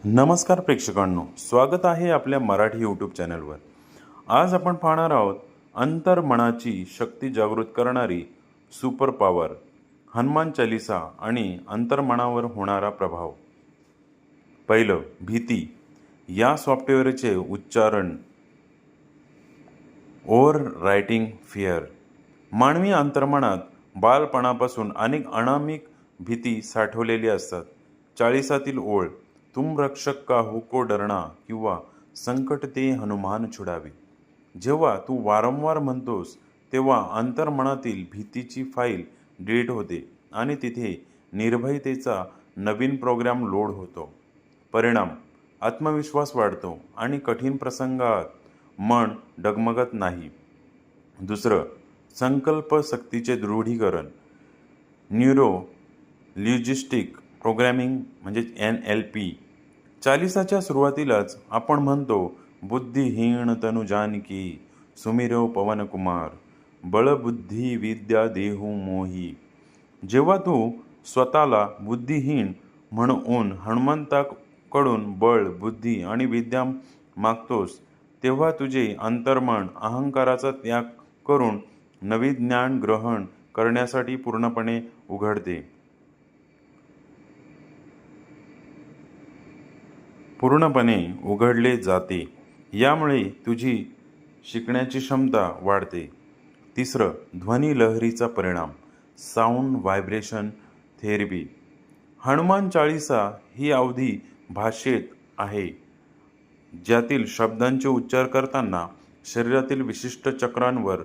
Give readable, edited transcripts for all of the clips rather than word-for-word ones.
नमस्कार प्रेक्षकांनो, स्वागत आहे आपल्या मराठी यूट्यूब चॅनलवर। आज आपण पाहणार आहोत अंतर्मनाची शक्ती जागृत करणारी सुपर पॉवर हनुमान चालीसा आणि अंतर्मनावर होणारा प्रभाव। पहिलं, भीती। या सॉफ्टवेअरचे उच्चारण ओव्हर रायटिंग फिअर। मानवी अंतर्मनात बालपणापासून अनेक अनामिक भीती साठवलेली असतात। चाळीसातील ओळ, तुम रक्षक का हो को डरना किंवा संकट ते हनुमान छुडावे, जेव्हा तू वारंवार म्हणतोस तेव्हा अंतर्मनातील भीतीची फाईल डिलीट होते आणि तिथे निर्भयतेचा नवीन प्रोग्राम लोड होतो। परिणाम, आत्मविश्वास वाढतो आणि कठीण प्रसंगात मन डगमगत नाही। दुसरं, संकल्प शक्तीचे दृढीकरण। न्यूरो लिंग्विस्टिक प्रोग्रामिंग म्हणजे NLP। चालीसाच्या सुरुवातीलाच आपण म्हणतो, बुद्धिहीन तनु जानिके सुमिरो पवन कुमार, बळबुद्धी विद्या देहू मोही। जेव्हा तू स्वतःला बुद्धिहीन म्हणून हनुमंताकडून बळ, बुद्धी आणि विद्या मागतोस, तेव्हा तुझे अंतर्मन अहंकाराचा त्याग करून नवीन ज्ञान ग्रहण करण्यासाठी पूर्णपणे उघडले जाते। यामुळे तुझी शिकण्याची क्षमता वाढते। तिसरं, ध्वनी लहरीचा परिणाम। Sound vibration therapy. Hanuman Chalisa ही अवधी भाषेत आहे, ज्यातील शब्दांचे उच्चार करताना शरीरातील विशिष्ट चक्रांवर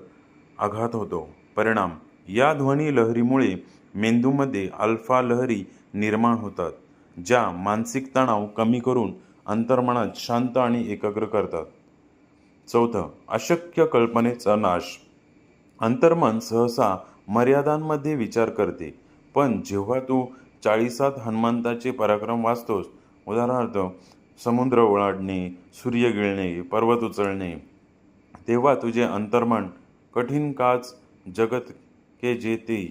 आघात होतो। परिणाम, या ध्वनी लहरीमुळे मेंदूमध्ये अल्फा लहरी निर्माण होतात, ज्या मानसिक तणाव कमी करून अंतर्मनात शांत आणि एकाग्र करतात। चौथं, अशक्य कल्पनेचा नाश। अंतर्मन सहसा मर्यादांमध्ये विचार करते, पण जेव्हा तू चाळीसात हनुमंताचे पराक्रम वाचतोस, उदाहरणार्थ समुद्र ओलांडणे, सूर्य गिळणे, पर्वत उचलणे, तेव्हा तुझे अंतर्मन कठीण काज जगत के जेते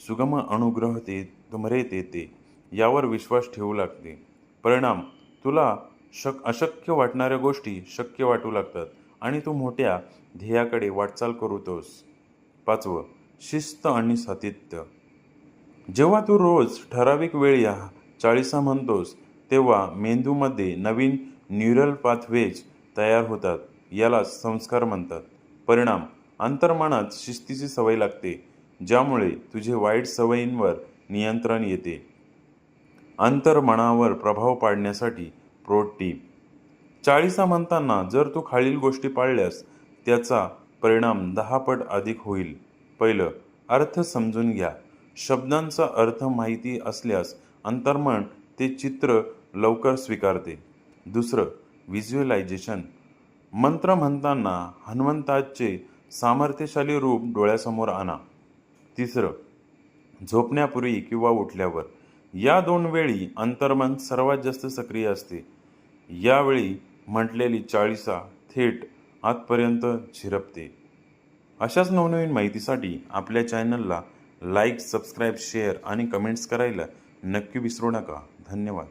सुगम अनुग्रह ते तुमरे तेते यावर विश्वास ठेवू लागते। परिणाम, तुला अशक्य वाटणाऱ्या गोष्टी शक्य वाटू लागतात आणि तू मोठ्या ध्येयाकडे वाटचाल करतोस। पाचवं, शिस्त आणि सातत्य। जेव्हा तू रोज ठराविक वेळ या चाळीसा म्हणतोस, तेव्हा मेंदूमध्ये नवीन न्यूरल पाथवेज तयार होतात, याला संस्कार म्हणतात। परिणाम, अंतर्मनात शिस्तीची सवय लागते, ज्यामुळे तुझे वाईट सवयींवर नियंत्रण येते। अंतर्मनावर प्रभाव पाडण्यासाठी प्रो टिप। चाळीसा म्हणताना जर तू खालील गोष्टी पाळल्यास त्याचा परिणाम 10 पट अधिक होईल। पहिलं, अर्थ समजून घ्या। शब्दांचा अर्थ माहिती असल्यास अंतर्मन ते चित्र लवकर स्वीकारते। दुसरं, व्हिज्युअलायझेशन। मंत्र म्हणताना हनुमंताचे सामर्थ्यशाली रूप डोळ्यासमोर आणा। तिसरं, झोपण्यापूर्वी किंवा उठल्यावर। या 2 वेळी अंतर्मन सर्वात जास्त सक्रिय असते। यावेळी म्हटलेली चाळीसा थेट आतपर्यंत झिरपते। अशाच नवनवीन माहितीसाठी आपल्या चॅनलला लाईक, सबस्क्राईब, शेअर आणि कमेंट्स करायला नक्की विसरू नका। धन्यवाद।